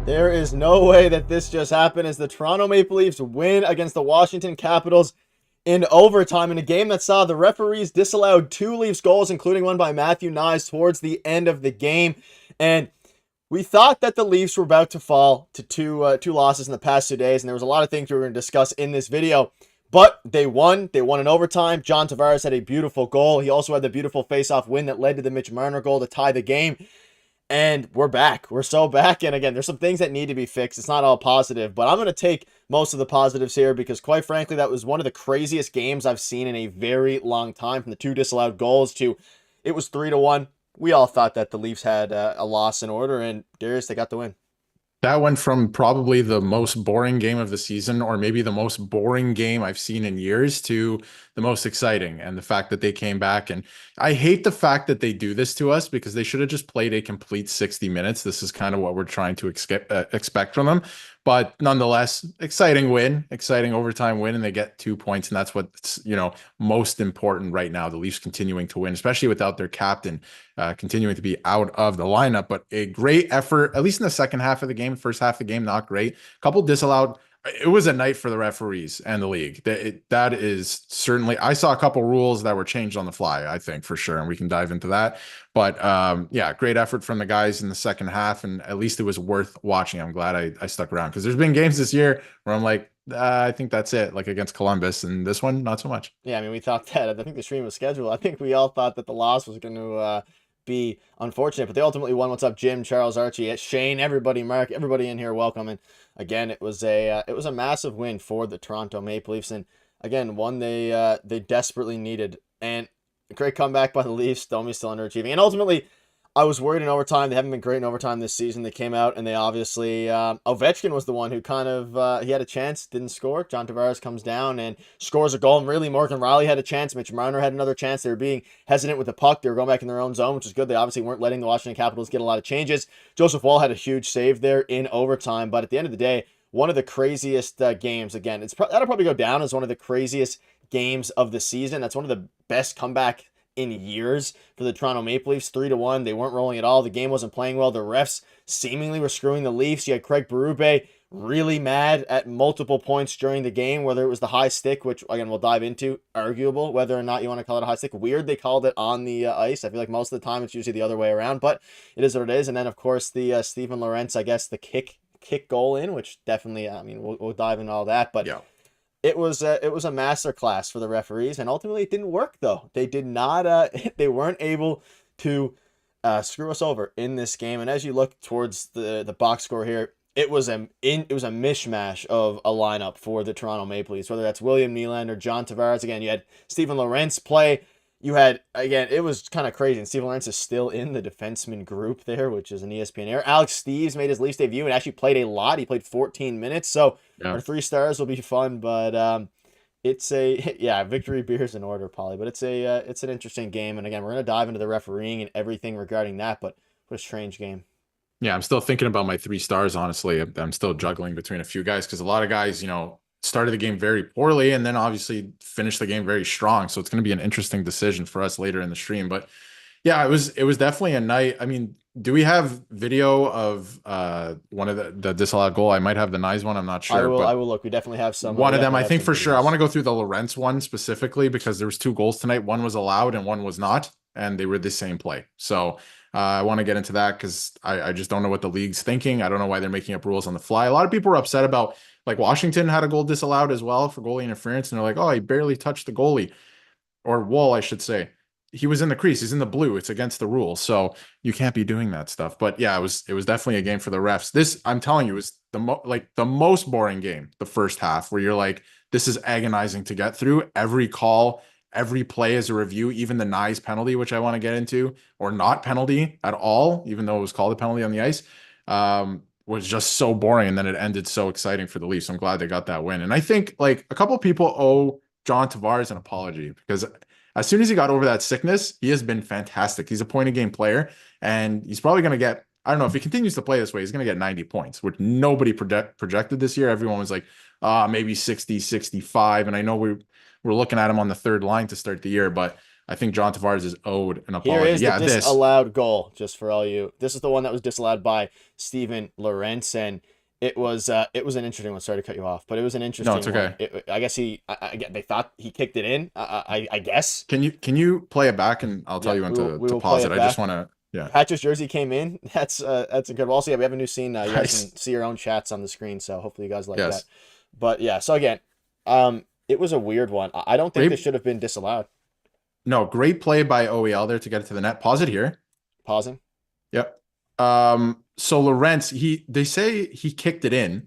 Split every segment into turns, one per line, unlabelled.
There is no way that this just happened as the Toronto Maple Leafs win against the Washington Capitals in overtime in a game that saw the referees disallowed 2 Leafs goals, including one by Matthew Knies towards the end of the game. And we thought that the Leafs were about to fall to two losses in the past 2 days, and there was a lot of things we were going to discuss in this video. But they won. They won in overtime. John Tavares had a beautiful goal. He also had the beautiful face-off win that led to the McMann goal to tie the game. And we're back. We're so back. And again, there's some things that need to be fixed. It's not all positive, but I'm going to take most of the positives here because quite frankly, that was one of the craziest games I've seen in a very long time. From the 2 disallowed goals to it was 3-1. We all thought that the Leafs had a loss in order, and Darius, they got the win.
That went from probably the most boring game of the season, or maybe the most boring game I've seen in years, to the most exciting. And the fact that they came back, and I hate the fact that they do this to us because they should have just played a complete 60 minutes. This is kind of what we're trying to expect from them. But nonetheless, exciting win, exciting overtime win, and they get 2 points. And that's what's, most important right now. The Leafs continuing to win, especially without their captain continuing to be out of the lineup. But a great effort, at least in the second half of the game. First half of the game, not great. A couple disallowed. It was a night for the referees and the league. That is certainly, I saw a couple rules that were changed on the fly, I think, for sure. And we can dive into that. But yeah, great effort from the guys in the second half. And at least it was worth watching. I'm glad I stuck around because there's been games this year where I'm like, I think that's it, like against Columbus. And this one, not so much.
Yeah, I mean, we thought that. I think the stream was scheduled. I think we all thought that the loss was going to be unfortunate, but they ultimately won. What's up, Jim, Charles, Archie, Shane, everybody, Mark, everybody in here, welcome. And again, it was a massive win for the Toronto Maple Leafs, and again, one they desperately needed. And a great comeback by the Leafs. Domi still underachieving, and ultimately, I was worried in overtime. They haven't been great in overtime this season. They came out and they obviously Ovechkin was the one who kind of he had a chance, didn't score. John Tavares comes down and scores a goal. And really, Morgan Rielly had a chance. Mitch Marner had another chance. They were being hesitant with the puck. They were going back in their own zone, which is good. They obviously weren't letting the Washington Capitals get a lot of changes. Joseph Woll had a huge save there in overtime. But at the end of the day, one of the craziest games. Again, that'll probably go down as one of the craziest games of the season. That's one of the best comeback in years for the Toronto Maple Leafs. 3-1. They weren't rolling at all. The game wasn't playing well. The refs seemingly were screwing the Leafs. You had Craig Berube really mad at multiple points during the game, whether it was the high stick, which again we'll dive into, arguable whether or not you want to call it a high stick. Weird they called it on the ice. I feel like most of the time it's usually the other way around, but it is what it is. And then of course the Steven Lorentz, I guess the kick goal in, which definitely, I mean, we'll dive into all that, but yeah. It was a masterclass for the referees, and ultimately it didn't work though. They did not. They weren't able to screw us over in this game. And as you look towards the box score here, it was a mishmash of a lineup for the Toronto Maple Leafs. Whether that's William Nylander, John Tavares. Again, you had Steven Lorentz play. You had, again, it was kind of crazy. And Steven Lorentz is still in the defenseman group there, which is an ESPN error. Alex Steeves made his Leafs debut and actually played a lot. He played 14 minutes. So our 3 stars will be fun. But it's victory beer's in order, Polly. But it's an interesting game. And again, we're going to dive into the refereeing and everything regarding that. But what a strange game.
Yeah, I'm still thinking about my 3 stars, honestly. I'm still juggling between a few guys because a lot of guys, started the game very poorly and then obviously finished the game very strong. So it's going to be an interesting decision for us later in the stream. But yeah, it was definitely a night. I mean, do we have video of one of the disallowed goal? I might have the Knies one. I'm not sure.
I will look. We definitely have some.
One of them, I think for sure. I want to go through the Lorentz one specifically because there was 2 goals tonight. One was allowed and one was not, and they were the same play. So I want to get into that because I just don't know what the league's thinking. I don't know why they're making up rules on the fly. A lot of people were upset about Like Washington had a goal disallowed as well for goalie interference, and they're like, oh, he barely touched the goalie or wall, I should say. He was in the crease. He's in the blue. It's against the rules, so you can't be doing that stuff. But yeah, it was definitely a game for the refs. This, I'm telling you, was the most boring game. The first half, where you're like, this is agonizing to get through. Every call, every play is a review. Even the Knies penalty, which I want to get into, or not penalty at all, even though it was called a penalty on the ice, was just so boring. And then it ended so exciting for the Leafs. I'm glad they got that win. And I think like a couple people owe John Tavares an apology, because as soon as he got over that sickness, he has been fantastic. He's a point a game player, and he's probably going to get, I don't know, if he continues to play this way, he's going to get 90 points, which nobody projected this year. Everyone was like, maybe 60, 65. And I know we're looking at him on the third line to start the year, but I think John Tavares is owed an apology.
Here is the disallowed goal, just for all you. This is the one that was disallowed by Steven Lorentz, and it was an interesting one. Sorry to cut you off, but it was an interesting
No, it's okay.
one. I guess they thought he kicked it in. I guess.
Can you play it back, and I'll tell you when to pause it. I just want to. Yeah.
Patrick's jersey came in. That's incredible. Also, yeah, we have a new scene. You guys
Nice.
can see your own chats on the screen, so hopefully you guys like
Yes.
that. But yeah, so again, it was a weird one. I don't think this should have been disallowed.
No, great play by OEL there to get it to the net. Pause it here.
Pausing.
Yep. So Lorentz, they say he kicked it in,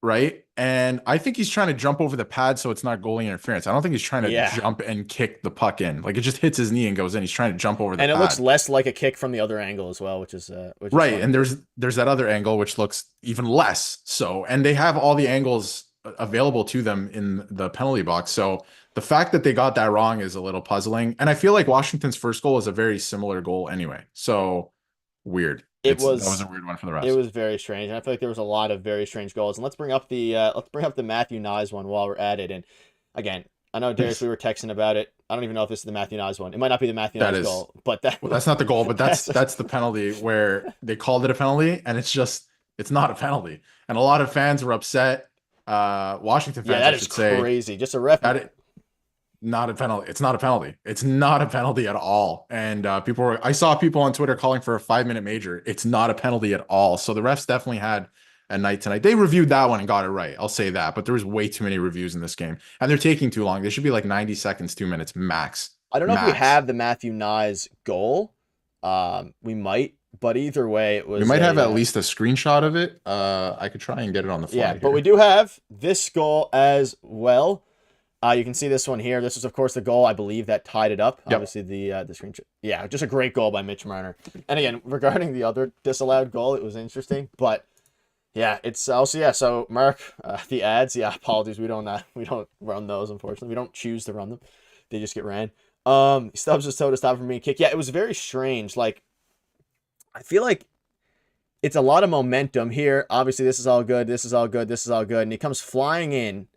right? And I think he's trying to jump over the pad so it's not goalie interference. I don't think he's trying to jump and kick the puck in. Like, it just hits his knee and goes in. He's trying to jump over the pad.
And it looks less like a kick from the other angle as well, which is
right.
Is
and there's that other angle which looks even less so. And they have all the angles available to them in the penalty box. So the fact that they got that wrong is a little puzzling. And I feel like Washington's first goal is a very similar goal anyway. So weird. That was a weird one for the refs.
It was very strange. And I feel like there was a lot of very strange goals. And let's bring up the Matthew Knies one while we're at it. And again, I know, Darius, we were texting about it. I don't even know if this is the Matthew Knies one. It might not be the Matthew Knies goal, but
that's not the goal, but that's the penalty where they called it a penalty, and it's not a penalty. And a lot of fans were upset. Washington fans,
that is crazy. Just a ref.
Not a penalty. It's not a penalty. It's not a penalty at all. And I saw people on Twitter calling for a 5-minute major. It's not a penalty at all. So the refs definitely had a night tonight. They reviewed that one and got it right. I'll say that. But there was way too many reviews in this game, and they're taking too long. They should be like 90 seconds, 2 minutes max.
I don't know if we have the Matthew Knies goal. We might, but either way, it was.
We might have at least a screenshot of it. I could try and get it on the fly.
Yeah, but we do have this goal as well. You can see this one here. This was, of course, the goal, I believe, that tied it up. Yep. Obviously, the screenshot. Yeah, just a great goal by Mitch Marner. And again, regarding the other disallowed goal, it was interesting. But yeah, it's also, yeah. So Mark, the ads. Yeah, apologies. We don't run those, unfortunately. We don't choose to run them. They just get ran. Stubbs was told to stop from being kicked. Yeah, it was very strange. Like, I feel like it's a lot of momentum here. Obviously, this is all good. This is all good. This is all good. And he comes flying in.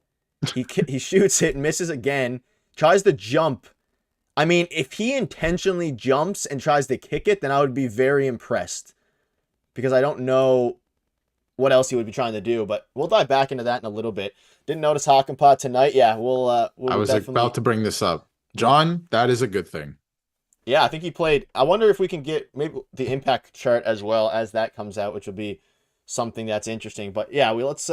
He shoots it, misses again, tries to jump. I mean, if he intentionally jumps and tries to kick it, then I would be very impressed, because I don't know what else he would be trying to do. But we'll dive back into that in a little bit. Didn't notice Hakanpää tonight. Yeah, we'll
I was about to bring this up. John, that is a good thing.
Yeah, I think he played. I wonder if we can get maybe the impact chart as well as that comes out, which will be something that's interesting. But yeah, let's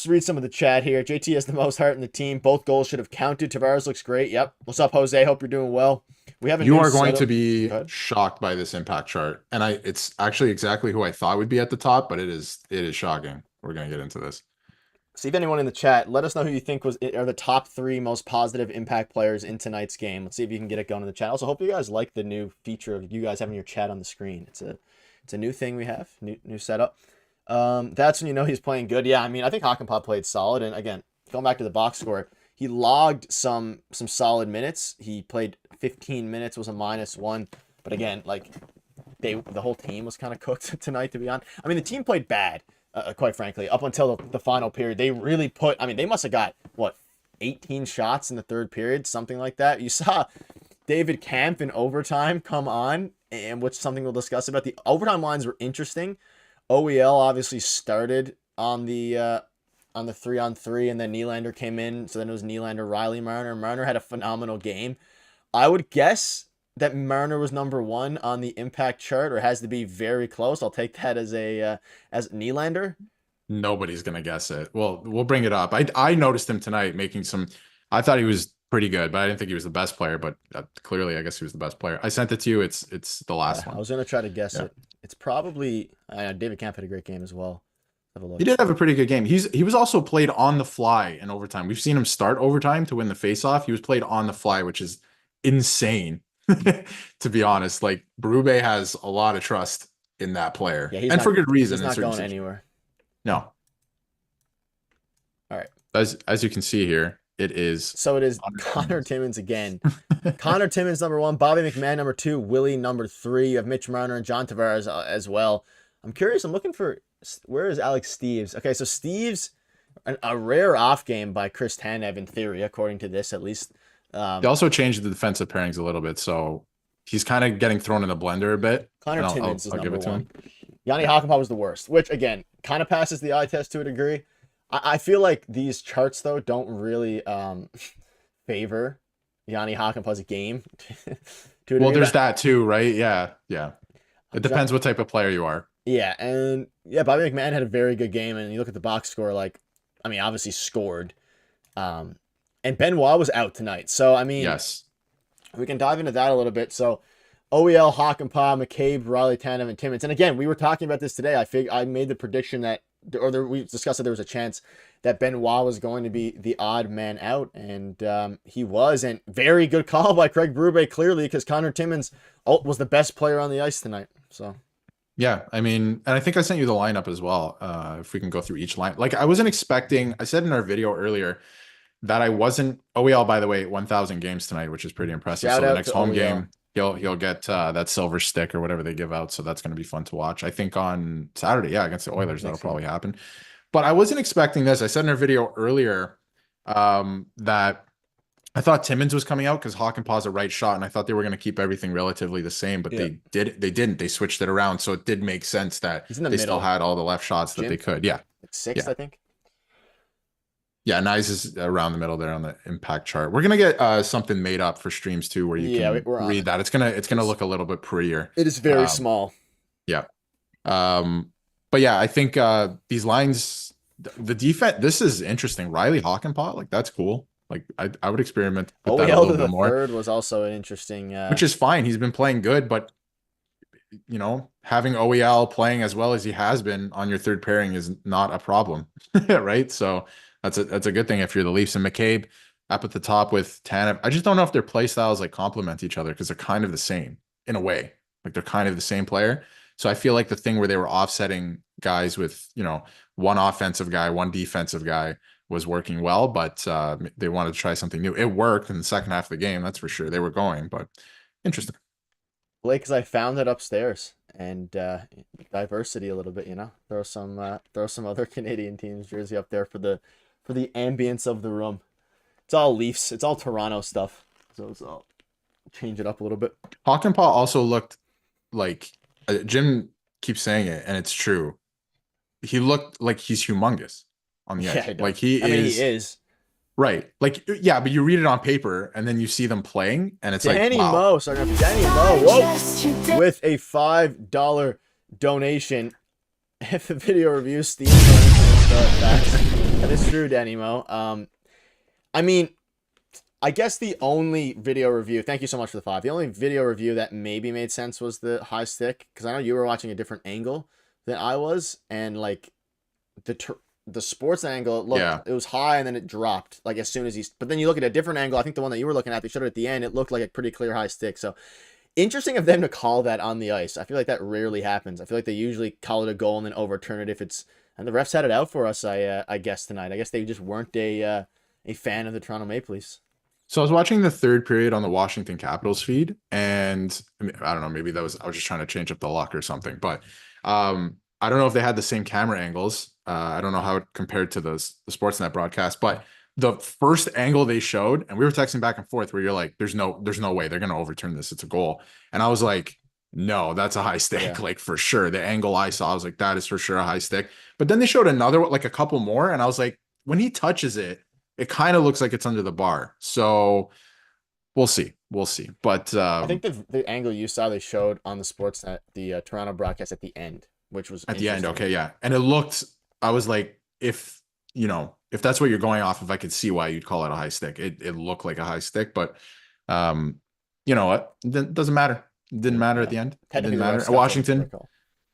read some of the chat here. JT has the most heart in the team. Both goals should have counted. Tavares looks great. Yep. What's up, Jose? Hope you're doing well.
You are going to be shocked by this impact chart, and it's actually exactly who I thought would be at the top, but it is shocking. We're going to get into this.
See if anyone in the chat, let us know who you think are the top 3 most positive impact players in tonight's game. Let's see if you can get it going in the chat. Also, hope you guys like the new feature of you guys having your chat on the screen. It's a new thing we have, new setup. That's when you know he's playing good. Yeah, I mean, I think Hakanpää played solid. And again, going back to the box score, he logged some solid minutes. He played 15 minutes, was a -1. But again, like, the whole team was kind of cooked tonight, to be honest. I mean, the team played bad, quite frankly, up until the final period. They really they must have got, 18 shots in the third period, something like that. You saw David Kampf in overtime come on, and which is something we'll discuss about. The overtime lines were interesting. OEL obviously started on the 3-on-3, and then Nylander came in. So then it was Nylander, Riley, Marner. Marner had a phenomenal game. I would guess that Marner was number 1 on the impact chart, or has to be very close. I'll take that as Nylander.
Nobody's gonna guess it. Well, we'll bring it up. I noticed him tonight making some. I thought he was pretty good, but I didn't think he was the best player. But clearly, I guess he was the best player. I sent it to you. It's the last
I
one.
was gonna try to guess
Yeah.
it. It's probably David Camp had a great game as well. Have a
He
look.
did have a pretty good game. He was also played on the fly in overtime. We've seen him start overtime to win the faceoff. He was played on the fly, which is insane, to be honest. Like Berube has a lot of trust in that player,
Yeah,
and for good reason.
He's
In
not
certain
going
situations.
anywhere.
No,
All right.
as you can see here, it is.
So it is Connor Timmins again. Connor Timmins number 1, Bobby McMann number 2, Willie number 3. You have Mitch Marner and John Tavares as well. I'm curious. I'm looking for where is Alex Steves? Okay, so Steves, a rare off game by Chris Tanev in theory, according to this at least.
They also changed the defensive pairings a little bit, so he's kind of getting thrown in the blender a bit.
Connor Timmins is
I'll give
number
it to
1.
him.
Yanni Hakanpää was the worst, which again kind of passes the eye test to a degree. I feel like these charts though don't really favor Yanni Hakanpää's game.
Well, there's that too, right? Yeah. It depends what type of player you are.
Yeah, and yeah, Bobby McMann had a very good game, and you look at the box score, like, I mean, obviously scored. And Benoit was out tonight, so I mean,
Yes.
we can dive into that a little bit. So, OEL, Hakanpää, McCabe, Riley, Tanev, and Timmins. And again, we were talking about this today. I made the prediction that, we discussed that there was a chance that Benoit was going to be the odd man out, and he was. And very good call by Craig Berube, clearly, because Connor Timmins was the best player on the ice tonight. So.
Yeah, I mean, and I think I sent you the lineup as well. If we can go through each line. Like I wasn't expecting, I said in our video earlier that I wasn't, OEL, by the way, 1,000 games tonight, which is pretty impressive.
Shout
so the
out
next
to
home
OEL.
game, he'll get that silver stick or whatever they give out. So that's going to be fun to watch. I think on Saturday, yeah, against the Oilers, that'll probably happen. But I wasn't expecting this. I said in our video earlier that I thought Timmins was coming out because Hakanpää's a right shot, and I thought they were going to keep everything relatively the same, but they didn't. They switched it around, so it did make sense that they still had all the left shots that they could. Yeah,
like 6th, I think.
Yeah, Knies is around the middle there on the impact chart. We're gonna get something made up for streams too, where you can read that. It's gonna look a little bit prettier.
It is very small.
Yeah, but yeah, I think these lines, the defense. This is interesting. Riley Hakanpää, like that's cool. Like I would experiment with that a little bit more.
Third was also an interesting,
which is fine. He's been playing good, but you know, having OEL playing as well as he has been on your third pairing is not a problem, right? So that's a good thing if you're the Leafs. And McCabe up at the top with Tanev. I just don't know if their play styles like complement each other because they're kind of the same in a way. Like they're kind of the same player. So I feel like the thing where they were offsetting guys with, you know, one offensive guy, one defensive guy was working well, but they wanted to try something new. It worked in the second half of the game, that's for sure. They were going, but interesting.
Blake, because I found it upstairs, and diversity a little bit, you know. Throw some other Canadian teams jersey up there for the ambience of the room. It's all Leafs. It's all Toronto stuff. So I'll change it up a little bit.
Hakanpää also looked like Jim keeps saying it, and it's true. He looked like he's humongous on the ice. Like he is. Right. Like, yeah, but you read it on paper and then you see them playing and it's
Danny
like, wow.
Moe, sorry, Danny Moe, whoa, with a $5 donation. If the video review Steam, that is true, Danny Moe. I mean, I guess the only video review, thank you so much for the 5. The only video review that maybe made sense was the high stick, because I know you were watching a different angle than I was, and like the sports angle, it was high and then it dropped like as soon as but then you look at a different angle. I think the one that you were looking at, they showed it at the end. It looked like a pretty clear high stick. So interesting of them to call that on the ice. I feel like that rarely happens. I feel like they usually call it a goal and then overturn it if it's, and the refs had it out for us. I guess tonight. I guess they just weren't a fan of the Toronto Maple Leafs.
So I was watching the third period on the Washington Capitals feed, and I mean, I don't know, maybe I was just trying to change up the luck or something, but I don't know if they had the same camera angles. I don't know how it compared to the Sportsnet broadcast, but the first angle they showed, and we were texting back and forth where you're like, there's no way they're going to overturn this. It's a goal. And I was like, no, that's a high stick. Like for sure. The angle I saw, I was like, that is for sure a high stick. But then they showed another, like a couple more. And I was like, when he touches it, it kind of looks like it's under the bar. So we'll see. But
I think the angle you saw, they showed on the Sportsnet, the Toronto broadcast at the end, which was
at the end. Okay. Yeah. And it looked I was like, if if that's what you're going off, if I could see why you'd call it a high stick, it looked like a high stick, but you know what? It doesn't matter. It didn't matter at
Yeah,
the end. It
technically
didn't
the
matter.
refs got the right
Washington,
call.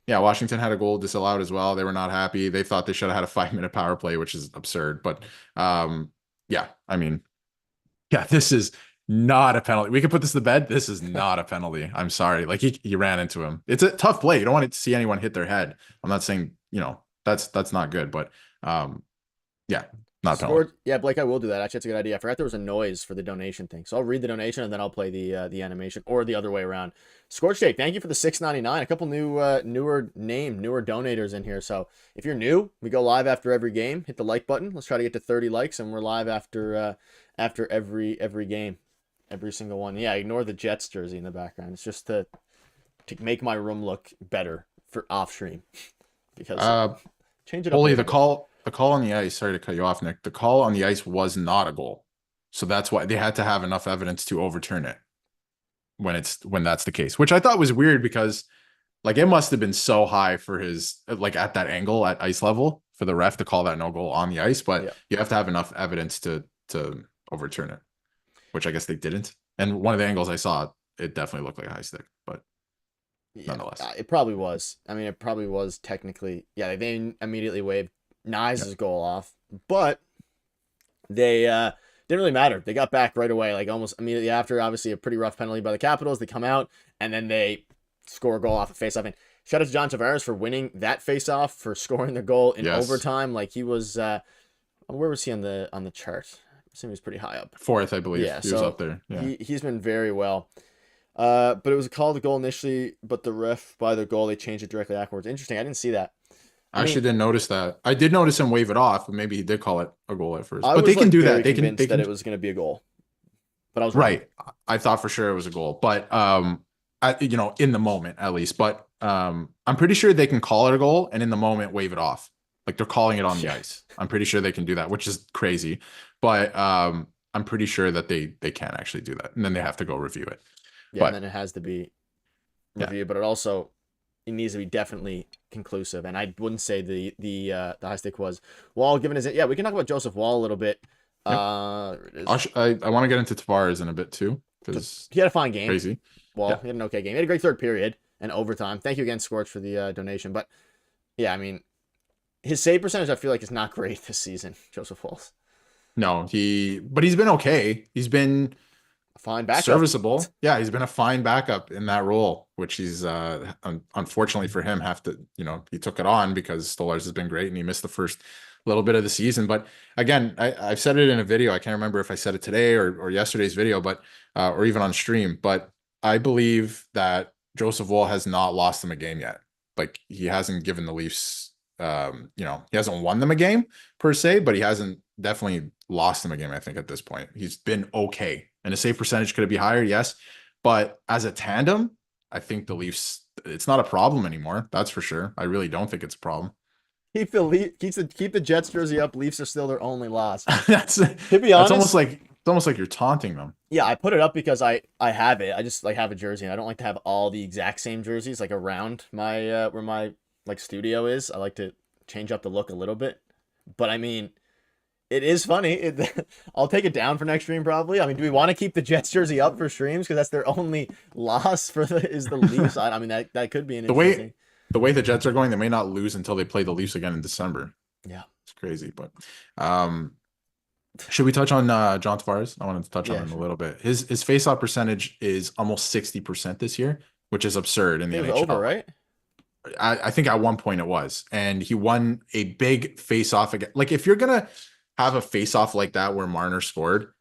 yeah, Washington had a goal disallowed as well. They were not happy. They thought they should have had a 5-minute power play, which is absurd. But yeah, I mean, yeah, this is not a penalty. We can put this to bed. This is not a penalty. I'm sorry. Like he ran into him. It's a tough play. You don't want to see anyone hit their head. I'm not saying, that's not good, but yeah, not a penalty.
Scored. Yeah, Blake, I will do that. Actually, that's a good idea. I forgot there was a noise for the donation thing, so I'll read the donation and then I'll play the animation, or the other way around. Scorch Jake, thank you for the $6.99. A couple newer donators in here. So if you're new, we go live after every game. Hit the like button. Let's try to get to 30 likes, and we're live after every game, every single one. Yeah, ignore the Jets jersey in the background. It's just to make my room look better for off stream because change it up.
Holy, the call on the ice, sorry to cut you off, Nick. The call on the ice was not a goal. So that's why they had to have enough evidence to overturn it when that's the case, which I thought was weird because like it must have been so high for his like at that angle at ice level for the ref to call that no goal on the ice, but
Yeah.
you have to have enough evidence to overturn it, which I guess they didn't. And one of the angles I saw, it definitely looked like a high stick, but nonetheless.
It probably was. I mean, it probably was technically. Yeah, they immediately waved Knies' goal off, but they didn't really matter. They got back right away, like almost immediately after. Obviously, a pretty rough penalty by the Capitals. They come out and then they score a goal off a faceoff. And shout out to John Tavares for winning that faceoff, for scoring the goal in overtime. Like he was, where was he on the chart? I assume he was pretty high up.
Fourth, I believe.
Yeah,
he was up there. Yeah.
He's been very well. But it was a call to goal initially, but the ref by the goal, they changed it directly afterwards. Interesting. I didn't see that.
I actually didn't notice that. I did notice him wave it off, but maybe he did call it a goal at first.
But
they can do that.
They can that it was going to be a goal. But I was
right. I thought for sure it was a goal, but in the moment at least. But I'm pretty sure they can call it a goal and in the moment wave it off. Like they're calling it on the ice. I'm pretty sure they can do that, which is crazy. But I'm pretty sure that they can actually do that, and then they have to go review it.
Yeah, but, and then it has to be reviewed, but it needs to be definitely conclusive. And I wouldn't say the high stick was Wall given his. Yeah, we can talk about Joseph Wall a little bit.
Yep. I want to get into Tavares in a bit too, because
he had a fine game.
Crazy.
Wall, he had an okay game. He had a great third period and overtime. Thank you again, Scorch, for the donation. But yeah, I mean, his save percentage I feel like is not great this season. Joseph Wall's.
No, but he's been okay. He's been
a fine backup.
Serviceable. Yeah, he's been a fine backup in that role, which he's unfortunately for him he took it on because Stolarz has been great and he missed the first little bit of the season. But again, I've said it in a video. I can't remember if I said it today or yesterday's video, but or even on stream. But I believe that Joseph Woll has not lost them a game yet. Like he hasn't given the Leafs, he hasn't won them a game per se, but he hasn't definitely lost them a game. I think at this point he's been okay. And a save percentage, could it be higher? Yes. But as a tandem, I think the Leafs, it's not a problem anymore. That's for sure. I really don't think it's a problem.
Keep the Jets jersey up. Leafs are still their only loss.
To be honest, it's almost like you're taunting them.
Yeah, I put it up because I have it. I just have a jersey, and I don't like to have all the exact same jerseys like around my where my studio is. I like to change up the look a little bit. But I mean, it is funny. I'll take it down for next stream probably. I mean, do we want to keep the Jets jersey up for streams because that's their only loss is the Leafs? I mean, that could be an interesting.
The way the Jets are going, they may not lose until they play the Leafs again in December.
Yeah,
it's crazy. But should we touch on John Tavares? I wanted to touch on him a little bit. His face-off percentage is almost 60% this year, which is absurd in the NHL.
Over, right?
I think at one point it was, and he won a big face-off again. Like if you're gonna have a face-off like that where Marner scored,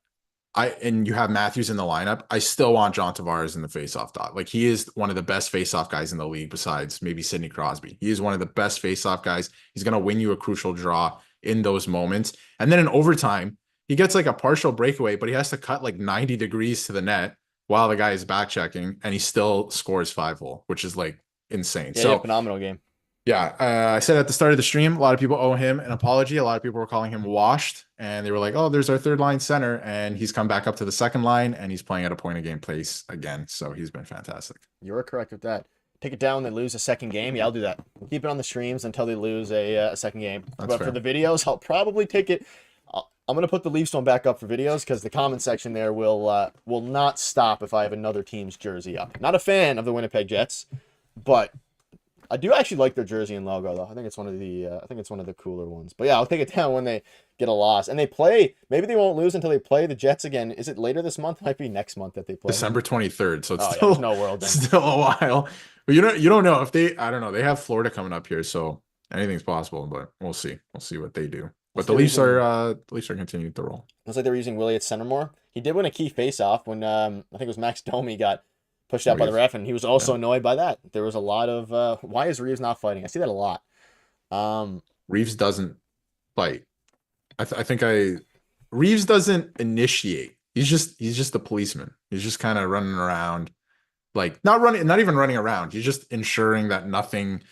and you have Matthews in the lineup, I still want John Tavares in the face-off dot. Like he is one of the best face-off guys in the league besides maybe Sidney Crosby. He is one of the best face-off guys. He's going to win you a crucial draw in those moments. And then in overtime, he gets like a partial breakaway, but he has to cut like 90 degrees to the net while the guy is back checking, and he still scores 5-hole, which is like insane.
Yeah, phenomenal game.
Yeah, I said at the start of the stream, a lot of people owe him an apology. A lot of people were calling him washed, and they were like, oh, there's our third line center, and he's come back up to the second line, and he's playing at a point of game pace again. So he's been fantastic.
You're correct with that. take it down when they lose a second game, yeah, I'll do that. Keep it on the streams until they lose a second game.
That's
but
fair.
for the videos, I'll probably take it. I'm gonna put the Leafs one back up for videos because the comment section there will not stop if I have another team's jersey up. Not a fan of the Winnipeg Jets, but I do actually like their jersey and logo though. I think it's one of the cooler ones. But yeah, I'll take it down when they get a loss and they play. Maybe they won't lose until they play the Jets again. Is it later this month? It might be next month that they play.
December 23rd. So it's
Yeah,
still
there's no world then.
still a while. But you don't know if they. I don't know. They have Florida coming up here, so anything's possible. But we'll see. We'll see what they do. But the Leafs are continuing to roll.
Looks like they're using Willie at center more. He did win a key face-off when I think it was Max Domi got pushed out by the ref, and he was also annoyed by that. There was a lot of why is Reeves not fighting? I see that a lot.
Reeves doesn't fight. Reeves doesn't initiate. He's just a policeman. He's just kind of running around, like not even running around. He's just ensuring that nothing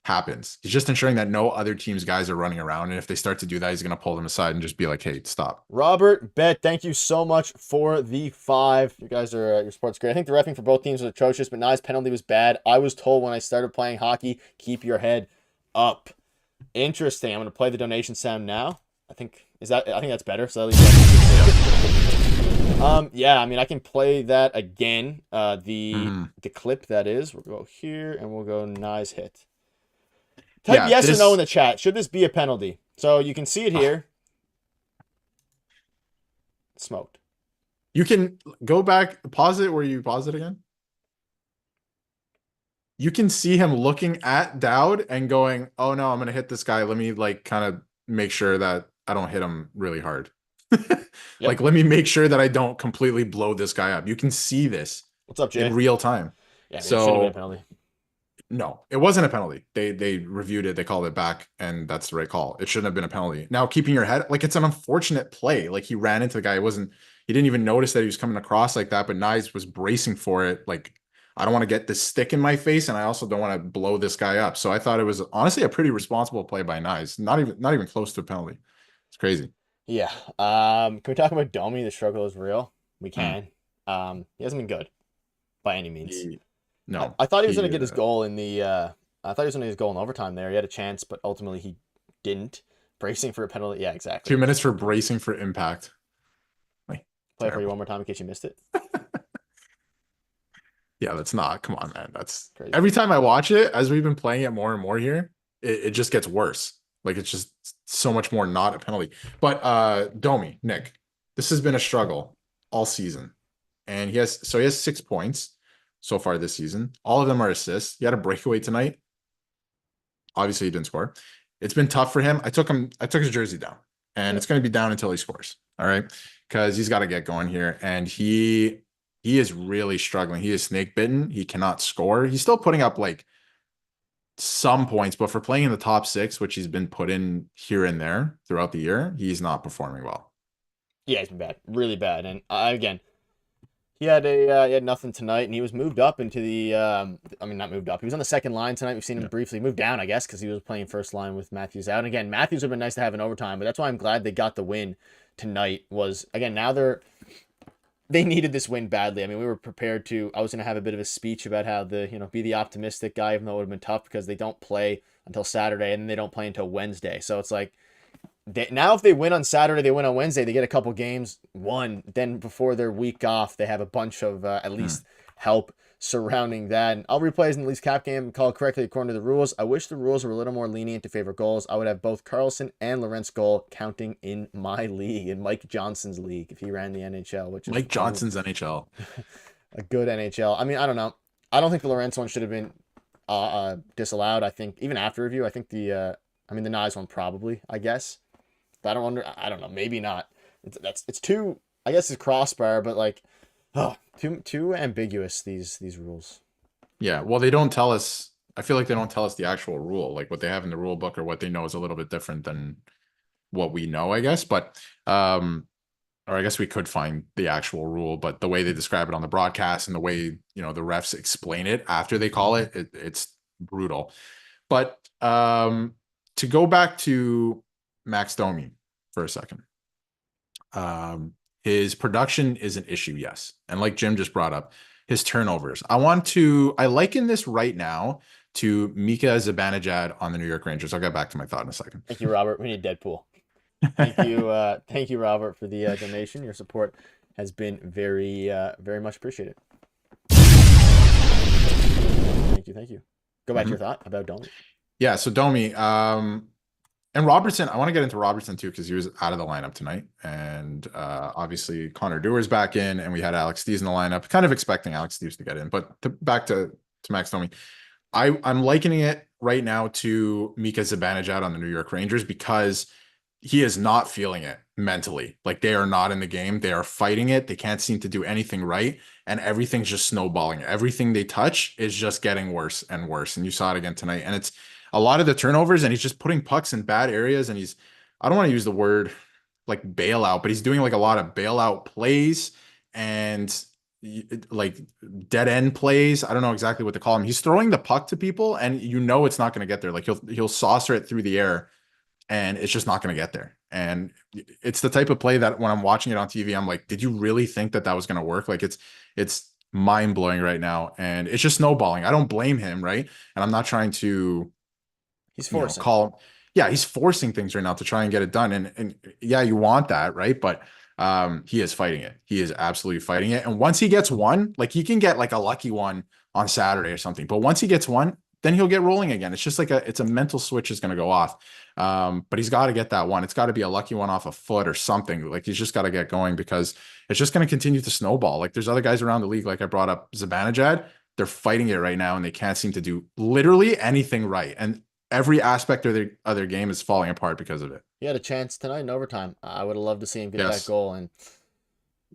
happens. He's just ensuring that no other team's guys are running around. And if they start to do that, he's going to pull them aside and just be like, hey, stop.
Robert Bet, thank you so much for the 5. You guys are, your sport's great. I think the reffing for both teams was atrocious, but Knies' penalty was bad. I was told when I started playing hockey, keep your head up. Interesting. I'm going to play the donation sound now. I think that's better. So at least yeah, I mean, I can play that again. The clip that is, we'll go here and we'll go Knies hit. Type yes or no in the chat. Should this be a penalty? So you can see it here. Smoked.
You can go back, pause it where you pause it again. You can see him looking at Dowd and going, oh no, I'm going to hit this guy. Let me like kind of make sure that I don't hit him really hard. Like, let me make sure that I don't completely blow this guy up. You can see this.
What's up, Jay?
In real time.
Yeah, so, it should have been a penalty.
No, it wasn't a penalty. They reviewed it. They called it back, and that's the right call. It shouldn't have been a penalty. Now, keeping your head, like, it's an unfortunate play. Like, he ran into the guy. He didn't even notice that he was coming across like that, but Knies was bracing for it. Like, I don't want to get this stick in my face, and I also don't want to blow this guy up. So I thought it was honestly a pretty responsible play by Knies. Not even close to a penalty. It's crazy.
Yeah. Can we talk about Domi? The struggle is real. We can. He hasn't been good by any means.
No.
I thought he was going to get his goal in the I thought he was going to get his goal in overtime there. He had a chance, but ultimately he didn't. Bracing for a penalty. Yeah, exactly.
2 minutes for bracing for impact.
Play it for you one more time in case you missed it.
Yeah, that's not. Come on, man. That's
crazy.
Every time I watch it, as we've been playing it more and more here, it just gets worse. Like, it's just so much more not a penalty. But Domi, Nick, this has been a struggle all season. And he has 6 points so far this season. All of them are assists. He had a breakaway tonight. Obviously, he didn't score. It's been tough for him. I took his jersey down, and it's going to be down until he scores. All right, because he's got to get going here, and he is really struggling. He is snake bitten. He cannot score. He's still putting up like some points, but for playing in the top 6, which he's been put in here and there throughout the year, he's not performing well.
Yeah, he's been bad, really bad. And again, he had nothing tonight, and he was moved up into the. I mean, not moved up. He was on the second line tonight. We've seen him briefly move down, I guess, because he was playing first line with Matthews out. And again, Matthews would have been nice to have in overtime, but that's why I'm glad they got the win tonight. Was again now they needed this win badly. I mean, we were prepared to. I was going to have a bit of a speech about how be the optimistic guy, even though it would have been tough because they don't play until Saturday and then they don't play until Wednesday. So it's like. Now, if they win on Saturday, they win on Wednesday, they get a couple games won. Then before their week off, they have a bunch of at least help surrounding that. And I'll replay as in the Leafs cap game and call it correctly according to the rules. I wish the rules were a little more lenient to favor goals. I would have both Carlson and Lorentz goal counting in my league, in Mike Johnson's league, if he ran the NHL. Which is
Mike Johnson's NHL.
A good NHL. I mean, I don't know. I don't think the Lorentz one should have been disallowed. I think even after review, I think the Knies one probably, I guess. I don't know. Maybe not. It's too. I guess it's crossbar, but like, too ambiguous these rules.
Yeah. Well, they don't tell us. I feel like they don't tell us the actual rule. Like what they have in the rule book or what they know is a little bit different than what we know, I guess. But or I guess we could find the actual rule, but the way they describe it on the broadcast and the way the refs explain it after they call it's brutal. But to go back to Max Domi for a second. His production is an issue, yes. And like Jim just brought up, his turnovers. I liken this right now to Mika Zibanejad on the New York Rangers. I'll get back to my thought in a second.
Thank you, Robert. We need Deadpool. Thank you, Robert, for the donation. Your support has been very much appreciated. Thank you. Go back to your thought about Domi.
Yeah, so Domi, and Robertson, I want to get into Robertson too because he was out of the lineup tonight, and obviously Connor Dewar's back in, and we had Alex Steves in the lineup. Kind of expecting Alex Steves to get in, but back to Max Domi. I'm likening it right now to Mika Zibanejad on the New York Rangers because he is not feeling it mentally. Like they are not in the game. They are fighting it. They can't seem to do anything right. And everything's just snowballing. Everything they touch is just getting worse and worse. And you saw it again tonight. And it's a lot of the turnovers, and he's just putting pucks in bad areas. And I don't want to use the word like bailout, but he's doing like a lot of bailout plays and like dead end plays. I don't know exactly what to call him. He's throwing the puck to people and it's not going to get there. Like he'll saucer it through the air and it's just not going to get there. And it's the type of play that when I'm watching it on TV, I'm like, did you really think that was going to work? Like it's mind blowing right now. And it's just snowballing. I don't blame him. Right. And I'm not trying to,
he's forcing.
He's forcing things right now to try and get it done. And yeah, you want that. Right. But he is fighting it. He is absolutely fighting it. And once he gets one, like he can get like a lucky one on Saturday or something. But once he gets one, then he'll get rolling again. It's just like it's a mental switch is going to go off. But he's got to get that one. It's got to be a lucky one off a foot or something. Like he's just got to get going because it's just going to continue to snowball. Like there's other guys around the league, like I brought up Zibanejad, they're fighting it right now and they can't seem to do literally anything right. And every aspect of their game is falling apart because of it.
He had a chance tonight in overtime. I would have loved to see him get that goal. And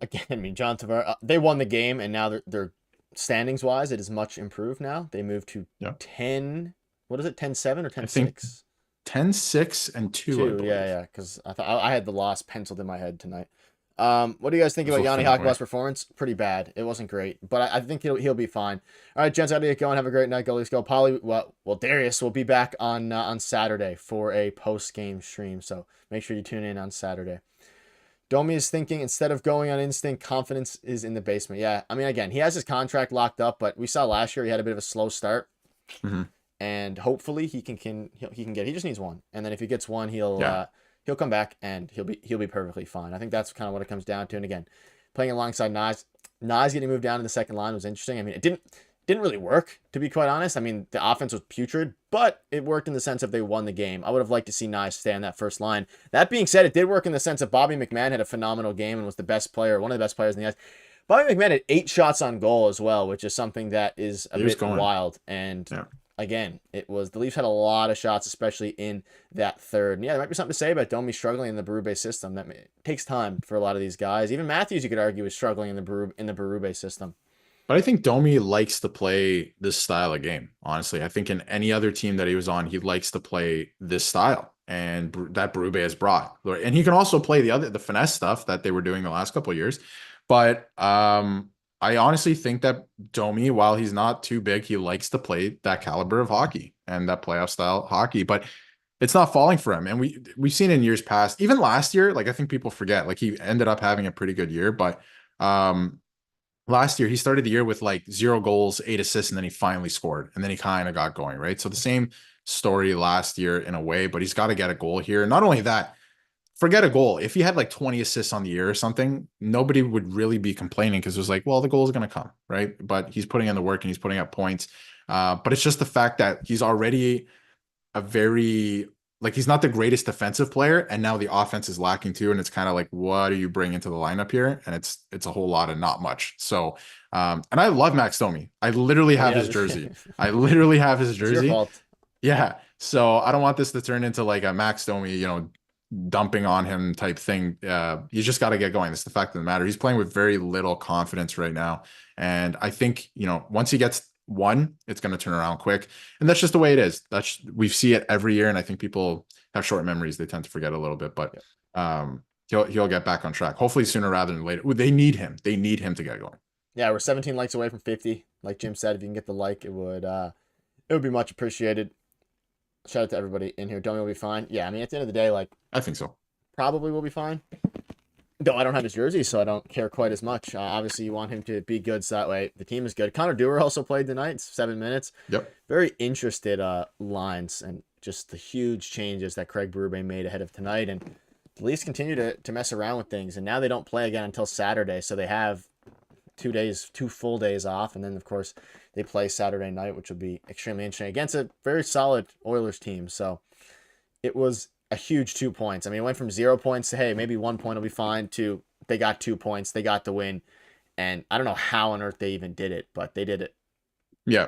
again, I mean, John Tavares, they won the game and now they're standings wise, it is much improved now. They moved to 10. What is it? 10-7 or 10-6?
10-6 and 2.
Yeah. Because I thought I had the loss penciled in my head tonight. What do you guys think about Yanni Hockball's performance? Pretty bad. It wasn't great, but I think he'll be fine. All right, gents, how do you get going? Have a great night. Goalies go. Well, Darius will be back on Saturday for a post game stream, so make sure you tune in on Saturday. Domi is thinking instead of going on instinct, confidence is in the basement. Yeah, I mean, again, he has his contract locked up, but we saw last year he had a bit of a slow start, and hopefully he can get. He just needs one, and then if he gets one, he'll come back and he'll be perfectly fine. I think that's kind of what it comes down to. And again, playing alongside Knies getting moved down to the second line was interesting. I mean, it didn't really work, to be quite honest. I mean, the offense was putrid, but it worked in the sense of they won the game. I would have liked to see Knies stay on that first line. That being said, it did work in the sense of Bobby McMann had a phenomenal game and was the best player, one of the best players in the ice. Bobby McMann had 8 shots on goal as well, which is something that is a bit wild. And again, it was the Leafs had a lot of shots, especially in that third. And yeah, there might be something to say about Domi struggling in the Berube system. That takes time for a lot of these guys. Even Matthews, you could argue, is struggling in the Berube system.
But I think Domi likes to play this style of game. Honestly, I think in any other team that he was on, he likes to play this style, and that Berube has brought. And he can also play the finesse stuff that they were doing the last couple of years. But I honestly think that Domi, while he's not too big, he likes to play that caliber of hockey and that playoff style hockey. But it's not falling for him. And we've seen in years past, even last year, like I think people forget, like he ended up having a pretty good year, but last year, he started the year with like 0 goals, 8 assists, and then he finally scored. And then he kind of got going, right? So the same story last year in a way, but he's got to get a goal here. And not only that, forget a goal. If he had like 20 assists on the year or something, nobody would really be complaining because it was like, well, the goal is going to come, right? But he's putting in the work and he's putting up points. But it's just the fact that he's already he's not the greatest defensive player, and now the offense is lacking too. And it's kind of like, what do you bring into the lineup here? And it's a whole lot of not much. So, and I love Max Domi. I literally have his jersey. I literally have his jersey.
It's your fault.
Yeah. So I don't want this to turn into like a Max Domi, dumping on him type thing. You just got to get going. That's the fact of the matter. He's playing with very little confidence right now. And I think, once he gets one, it's going to turn around quick. And that's just the way it is. We see it every year. And I think people have short memories. They tend to forget a little bit, but he'll get back on track. Hopefully sooner rather than later. They need him. They need him to get going.
Yeah, we're 17 likes away from 50. Like Jim said, if you can get the like, it would be much appreciated. Shout out to everybody in here. Domi will be fine. Yeah, I mean, at the end of the day, like,
I think so.
Probably will be fine. No, I don't have his jersey, so I don't care quite as much. Obviously, you want him to be good, so that way the team is good. Connor Dewar also played tonight, 7 minutes.
Yep.
Very interested lines and just the huge changes that Craig Berube made ahead of tonight. And the Leafs continue to mess around with things. And now they don't play again until Saturday, so they have 2 days, 2 full days off. And then, of course, they play Saturday night, which will be extremely interesting against a very solid Oilers team. So it was a huge 2 points. I mean, it went from 0 points to, hey, maybe 1 point will be fine, to they got 2 points, they got the win. And I don't know how on earth they even did it, but they did it.
Yeah.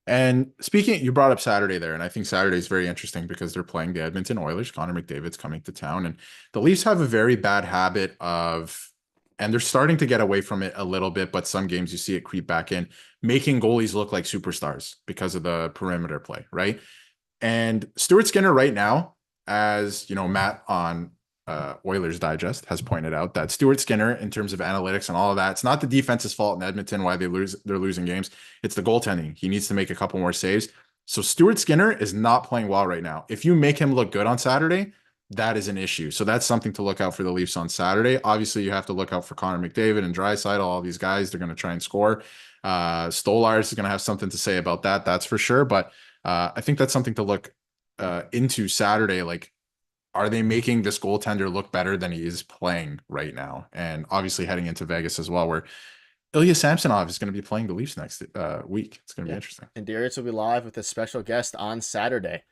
And speaking, you brought up Saturday there, and I think Saturday is very interesting because they're playing the Edmonton Oilers. Connor McDavid's coming to town, and the Leafs have a very bad habit of, and they're starting to get away from it a little bit, but some games you see it creep back in, making goalies look like superstars because of the perimeter play, right? And Stuart Skinner right now, as you know, Matt on Oilers Digest has pointed out that Stuart Skinner, in terms of analytics and all of that, it's not the defense's fault in Edmonton why they're losing games. It's the goaltending. He needs to make a couple more saves. So Stuart Skinner is not playing well right now. If you make him look good on Saturday, that is an issue. So that's something to look out for the Leafs on Saturday. Obviously, you have to look out for Connor McDavid and Draisaitl, all these guys. They're going to try and score. Stolarz is going to have something to say about that. That's for sure. But I think that's something to look into Saturday. Like, are they making this goaltender look better than he is playing right now? And obviously heading into Vegas as well, where Ilya Samsonov is going to be playing the Leafs next week. It's going to be interesting.
And Darius will be live with a special guest on Saturday.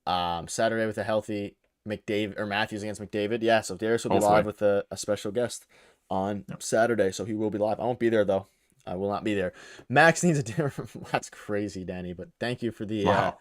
Saturday with a healthy McDavid, or Matthews against McDavid. Yeah, so Darius will be live with a special guest on Saturday. So he will be live. I won't be there, though. I will not be there. Max needs a dinner. That's crazy, Danny. But thank you for the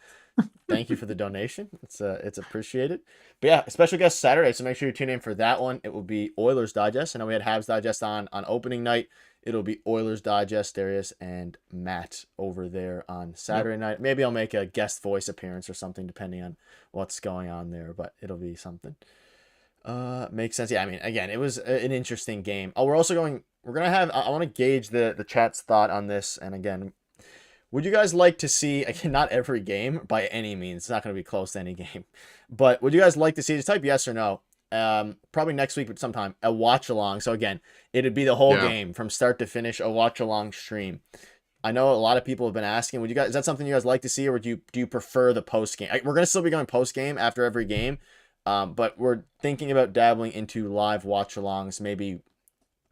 thank you for the donation. It's appreciated. But yeah, a special guest Saturday, so make sure you tune in for that one. It will be Oilers Digest. I know we had Habs Digest on opening night. It'll be Oilers Digest, Darius and Matt over there on Saturday night. Maybe I'll make a guest voice appearance or something, depending on what's going on there, but it'll be something. Makes sense. Yeah, I mean, again, it was an interesting game. Oh, we're gonna have, I want to gauge the chat's thought on this. And again, would you guys like to see, again, not every game by any means, it's not going to be close to any game, but would you guys like to see, just type yes or no, probably next week, but sometime, a watch along. So again, it'd be the whole game from start to finish, a watch along stream. I know a lot of people have been asking, is that something you guys like to see, or do you prefer the post game? We're going to still be going post game after every game, but we're thinking about dabbling into live watch alongs maybe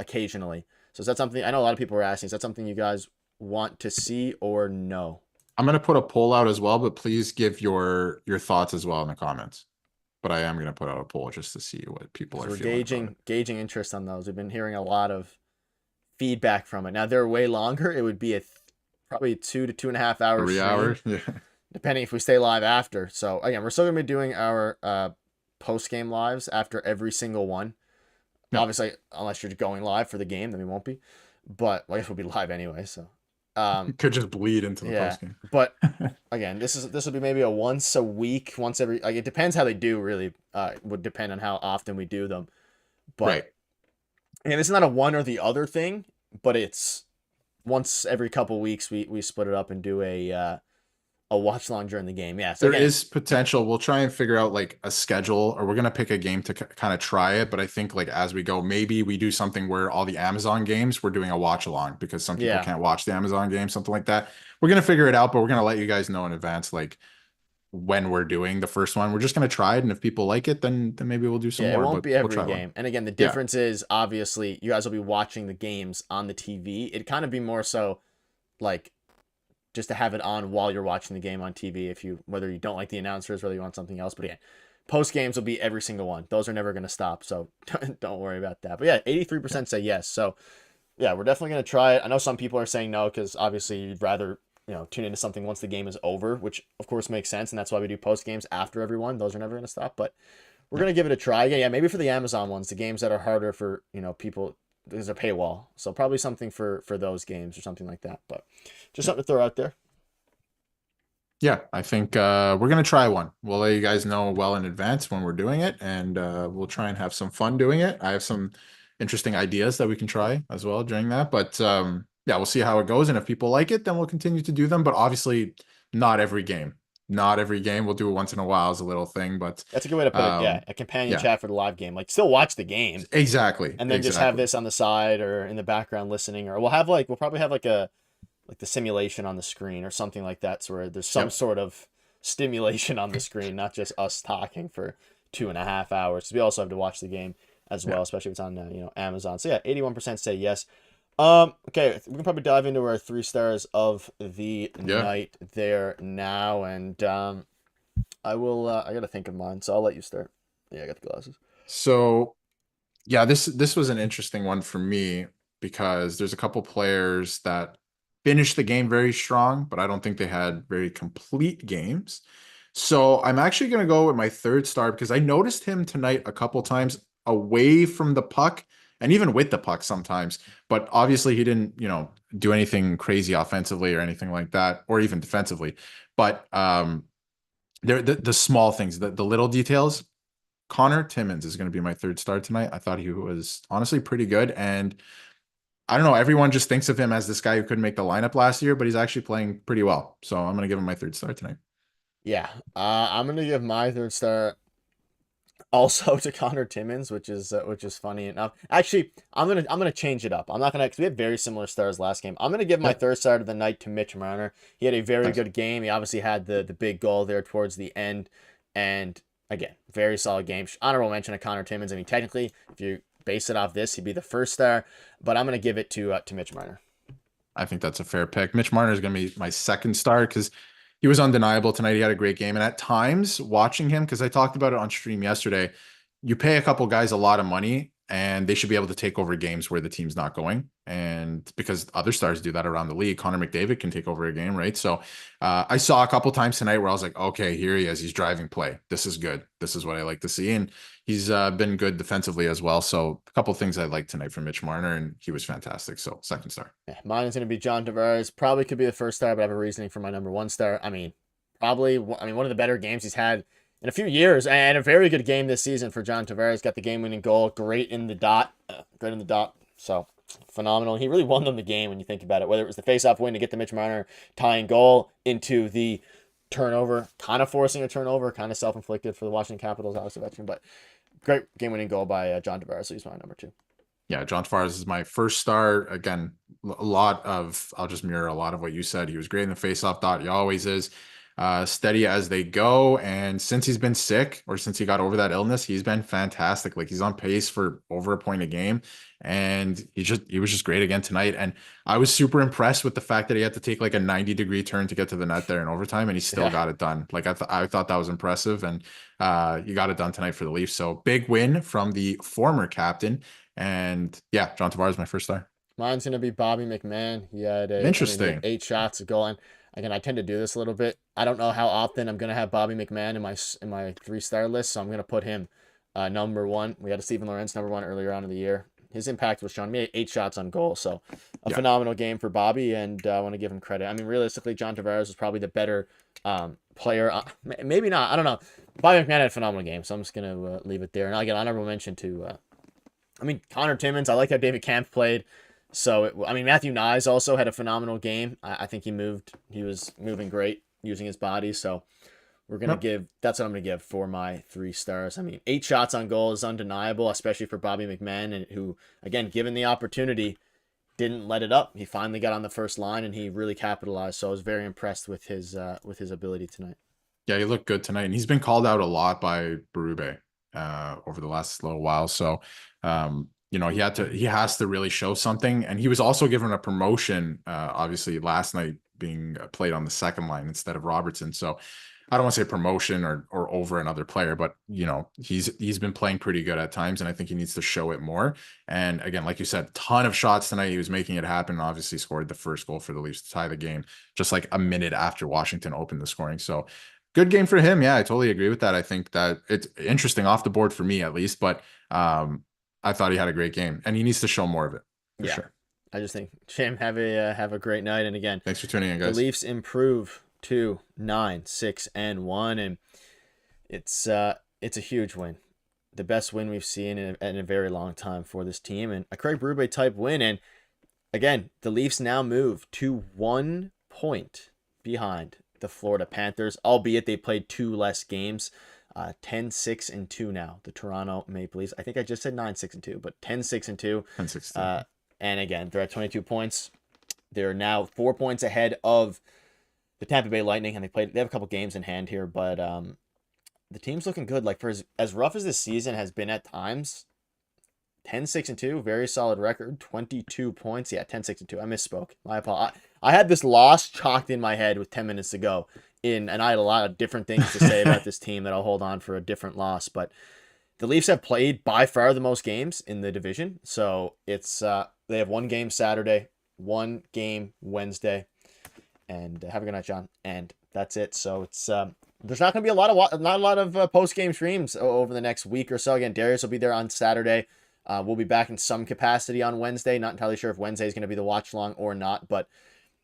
occasionally. So is that something, I know a lot of people were asking, is that something you guys want to see or no?
I'm going to put a poll out as well, but please give your thoughts as well in the comments. But I am going to put out a poll just to see what people are feeling.
Gauging interest on those. We've been hearing a lot of feedback from it. Now they're way longer. It would be probably 2 to 2.5 hours.
3 hours, yeah.
Depending if we stay live after. So again, we're still going to be doing our post game lives after every single one. No. Obviously, unless you're going live for the game, then we won't be. But I guess we'll be live anyway. So.
Could just bleed into the post game.
But again, this will be maybe a once a week, once every, like, it depends how they do, really. It would depend on how often we do them. But and it's not a one or the other thing, but it's once every couple weeks we split it up and do a watch long during the game. Yeah, so
there is potential. We'll try and figure out like a schedule, or we're gonna pick a game to kind of try it. But I think like as we go, maybe we do something where all the Amazon games we're doing a watch along, because some people can't watch the Amazon game, something like that. We're gonna figure it out, but we're gonna let you guys know in advance, like when we're doing the first one. We're just gonna try it, and if people like it, then maybe we'll do some more.
It won't be every game. And again, the difference is obviously you guys will be watching the games on the TV. It'd kind of be more so like just to have it on while you're watching the game on TV, whether you don't like the announcers, whether you want something else. But again, post games will be every single one. Those are never going to stop, so don't worry about that. But yeah, 83% say yes. So yeah, we're definitely going to try it. I know some people are saying no, because obviously you'd rather tune into something once the game is over, which of course makes sense, and that's why we do post games after everyone. Those are never going to stop, but we're going to give it a try. Yeah, maybe for the Amazon ones, the games that are harder for people. There's a paywall, so probably something for those games or something like that. But just something to throw out there.
Yeah, I think we're going to try one. We'll let you guys know well in advance when we're doing it, and we'll try and have some fun doing it. I have some interesting ideas that we can try as well during that. But yeah, we'll see how it goes. And if people like it, then we'll continue to do them. But obviously not every game. not every game. We'll do it once in a while as a little thing, but
That's a good way to put it. Yeah, a companion
yeah,
chat for the live game. Like, still watch the game,
exactly,
and then just have
exactly.
this on the side or in the background listening. Or we'll probably have like the simulation on the screen or something like that, so where there's some
Yep.
sort of stimulation on the screen, not just us talking for 2.5 hours. 'Cause we also have to watch the game as
Yeah.
well, especially if it's on Amazon. So yeah, 81% say yes. Okay, we can probably dive into our 3 stars of the
Yeah.
night there now, and I will. I gotta think of mine, so I'll let you start. Yeah, I got the glasses.
So yeah, this was an interesting one for me because there's a couple players that finished the game very strong, but I don't think they had very complete games. So I'm actually going to go with my third star because I noticed him tonight a couple times away from the puck and even with the puck sometimes. But obviously he didn't, do anything crazy offensively or anything like that, or even defensively. But there the small things, the little details. Connor Timmins is going to be my third star tonight. I thought he was honestly pretty good. And I don't know, everyone just thinks of him as this guy who couldn't make the lineup last year, but he's actually playing pretty well. So I'm going to give him my third star tonight.
Yeah, I'm gonna give my 3rd star also to Connor Timmins, which is funny enough. Actually, I'm gonna change it up. I'm not gonna because we had very similar stars last game. I'm gonna give my
Yep.
3rd star of the night to Mitch Marner. He had a very
Nice.
good game. He obviously had the big goal there towards the end, and again, very solid game. Honorable mention to Connor Timmins. I mean, technically, if you base it off this, he'd be the 1st star, but I'm gonna give it to Mitch Marner.
I think that's a fair pick. Mitch Marner is going to be my second star because he was undeniable tonight. He had a great game. And at times, watching him, because I talked about it on stream yesterday, you pay a couple guys a lot of money and they should be able to take over games where the team's not going. And because other stars do that around the league, Connor McDavid can take over a game, right? So I saw a couple times tonight where I was like, okay, here he is. He's driving play. This is good. This is what I like to see. And he's been good defensively as well. So a couple things I liked tonight from Mitch Marner, and he was fantastic. So second star.
Yeah, mine is going to be John Tavares. Probably could be the 1st star, but I have a reasoning for my number 1 star. I mean, probably, I mean, one of the better games he's had in a few years, and a very good game this season for John Tavares. Got the game-winning goal, great in the dot, great in the dot. So phenomenal. He really won them the game when you think about it. Whether it was the face-off win to get the Mitch Marner tying goal into the turnover, kind of forcing a turnover, kind of self-inflicted for the Washington Capitals, obviously veteran, but great game-winning goal by John Tavares. So he's my number 2.
Yeah, John Tavares is my first star. Again, I'll just mirror a lot of what you said. He was great in the faceoff dot. He always is. Steady as they go. And since he's been sick or since he got over that illness, he's been fantastic. Like he's on pace for over a point a game. And he was just great again tonight. And I was super impressed with the fact that he had to take like a 90-degree turn to get to the net there in overtime, and he still
Yeah.
got it done. Like I thought that was impressive. And he got it done tonight for the Leafs. So big win from the former captain. And yeah, John Tavares is my first star.
Mine's gonna be Bobby McMann. He had
Interesting.
8 shots, a goal, and again, I tend to do this a little bit. I don't know how often I'm gonna have Bobby McMann in my 3-star list, so I'm gonna put him number 1. We had a Stephen Lawrence number 1 earlier on in the year. His impact was shown. He made 8 shots on goal, so a
Yeah.
phenomenal game for Bobby, and I want to give him credit. I mean, realistically, John Tavares was probably the better player. Maybe not. I don't know. Bobby McMann had a phenomenal game, so I'm just gonna leave it there. And I'll get honorable mention to. I mean, Connor Timmins. I like how David Kampf played. So, I mean, Matthew Knies also had a phenomenal game. I think he was moving great using his body. So,
Yep.
that's what I'm going to give for my 3 stars. I mean, 8 shots on goal is undeniable, especially for Bobby McMann, and who, again, given the opportunity, didn't let it up. He finally got on the first line and he really capitalized. So, I was very impressed with his ability tonight.
Yeah, he looked good tonight, and he's been called out a lot by Berube over the last little while. So, he has to really show something, and he was also given a promotion, obviously last night being played on the second line instead of Robertson. So, I don't want to say promotion or over another player, but he's been playing pretty good at times, and I think he needs to show it more. And again, like you said, ton of shots tonight. He was making it happen. And obviously, scored the first goal for the Leafs to tie the game, just like a minute after Washington opened the scoring. So good game for him. Yeah, I totally agree with that. I think that it's interesting off the board for me at least, but I thought he had a great game, and he needs to show more of it for
Yeah.
sure.
I just think, Jim, have a great night. And again,
Thanks for tuning in,
the
guys.
Leafs improve to 9-6-1, and it's a huge win, the best win we've seen in a very long time for this team, and a Craig Berube type win. And again, the Leafs now move to 1 point behind the Florida Panthers, albeit they played 2 less games. 10-6-2 now. The Toronto Maple Leafs. I think I just said 9-6-2, but 10-6-2.
10-16.
And again, they're at 22 points. They're now 4 points ahead of the Tampa Bay Lightning, and they have a couple games in hand here, but the team's looking good. Like, for as rough as this season has been at times, 10-6-2, very solid record, 22 points. Yeah, 10-6-2. I misspoke. My apologies. I had this loss chalked in my head with 10 minutes to go, and I had a lot of different things to say about this team that I'll hold on for a different loss. But the Leafs have played by far the most games in the division, so it's they have 1 game Saturday, 1 game Wednesday, and have a good night, John. And that's it. So it's there's not going to be not a lot of post game streams over the next week or so. Again, Darius will be there on Saturday. We'll be back in some capacity on Wednesday. Not entirely sure if Wednesday is going to be the watch long or not, but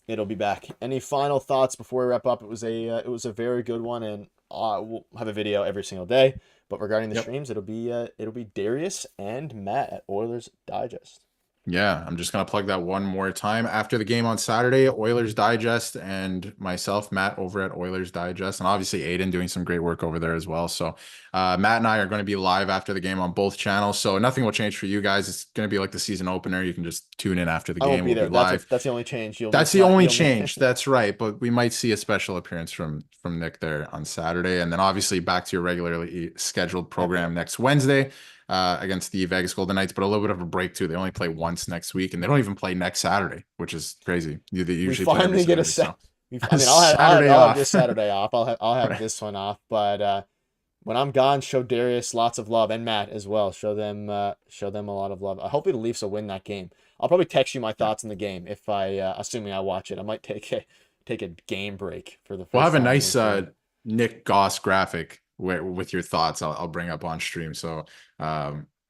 it'll be back. Any final thoughts before we wrap up? It was a very good one, and we'll have a video every single day. But regarding the streams, it'll be Darius and Matt at Oilers Digest.
Yeah, I'm just going to plug that one more time. After the game on Saturday, Oilers Digest, and myself, Matt, over at Oilers Digest, and obviously Aiden doing some great work over there as well. So Matt and I are going to be live after the game on both channels. So nothing will change for you guys. It's going to be like the season opener. You can just tune in after the game.
I won't be there.
Live.
That's the only change.
That's the only change. That's right. But we might see a special appearance from Nick there on Saturday. And then obviously back to your regularly scheduled program next Wednesday. Against the Vegas Golden Knights, but a little bit of a break too. They only play once next week, and they don't even play next Saturday, which is crazy. They usually
we finally
play
get
Saturday,
I mean, I'll have this Saturday off. I'll have this one off. But when I'm gone, show Darius lots of love, and Matt as well. Show them a lot of love. Hopefully the Leafs will win that game. I'll probably text you my thoughts on the game if assuming I watch it. I might take a game break for the.
We'll have a nice Nick Gosse graphic with your thoughts. I'll bring up on stream. So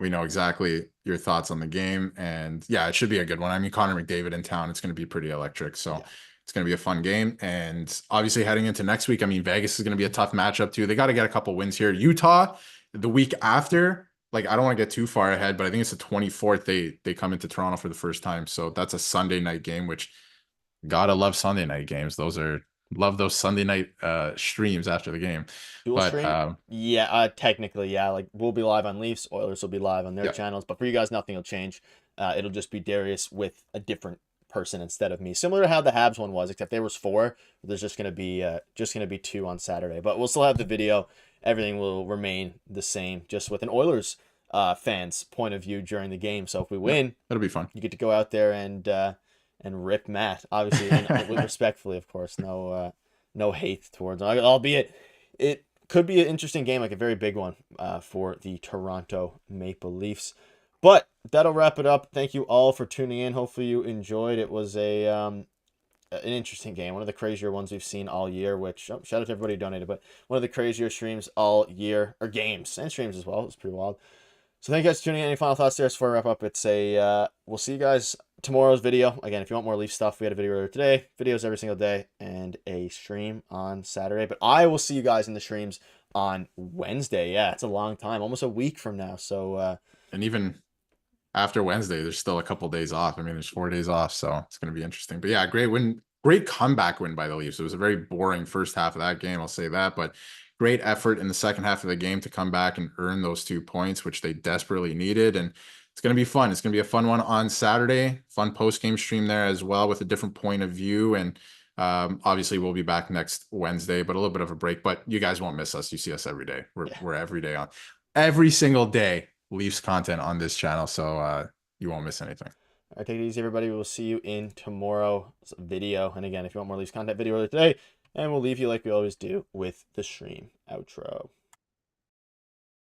we know exactly your thoughts on the game, and yeah, it should be a good one. I mean, Connor McDavid in town, it's going to be pretty electric. So yeah, it's going to be a fun game. And obviously heading into next week, I mean, Vegas is going to be a tough matchup too. They got to get a couple wins here. Utah, the week after, like, I don't want to get too far ahead, but I think it's the 24th. They come into Toronto for the first time. So that's a Sunday night game, which gotta love Sunday night games. Love those Sunday night streams after the game.
Dual stream? Yeah, technically, yeah. Like, we'll be live on Leafs. Oilers will be live on their channels. But for you guys, nothing will change. It'll just be Darius with a different person instead of me. Similar to how the Habs one was, except there was 4. There's just gonna be 2 on Saturday. But we'll still have the video. Everything will remain the same, just with an Oilers fans' point of view during the game. So if we win,
it'll be fun.
You get to go out there and rip Matt, obviously, and respectfully, of course. No hate towards him. Albeit, it could be an interesting game, like a very big one for the Toronto Maple Leafs. But that'll wrap it up. Thank you all for tuning in. Hopefully you enjoyed. It was an interesting game, one of the crazier ones we've seen all year, which, shout out to everybody who donated, but one of the crazier streams all year, or games, and streams as well. It was pretty wild. So thank you guys for tuning in. Any final thoughts there before I wrap up? It's we'll see you guys tomorrow's video. Again, if you want more Leaf stuff, we had a video earlier today, videos every single day, and a stream on Saturday. But I will see you guys in the streams on Wednesday. Yeah, it's a long time, almost a week from now. So
and even after Wednesday, there's still a couple days off. I mean, there's 4 days off, so it's going to be interesting. But yeah, great win, great comeback win by the Leafs. It was a very boring first half of that game, I'll say that, but great effort in the second half of the game to come back and earn those 2 points, which they desperately needed. And it's going to be fun. It's going to be a fun one on Saturday. Fun post-game stream there as well with a different point of view. And obviously we'll be back next Wednesday, but a little bit of a break. But you guys won't miss us. You see us every day. We're every day on. Every single day, Leafs content on this channel. So you won't miss anything.
All right, take it easy, everybody. We'll see you in tomorrow's video. And again, if you want more Leafs content, video earlier today. And we'll leave you like we always do with the stream outro.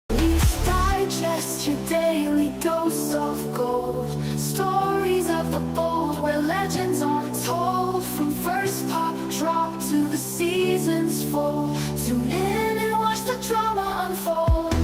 Digest your daily dose of gold. Stories of the bold where legends are told. From first pop drop to the season's fall. Tune in and watch the drama unfold.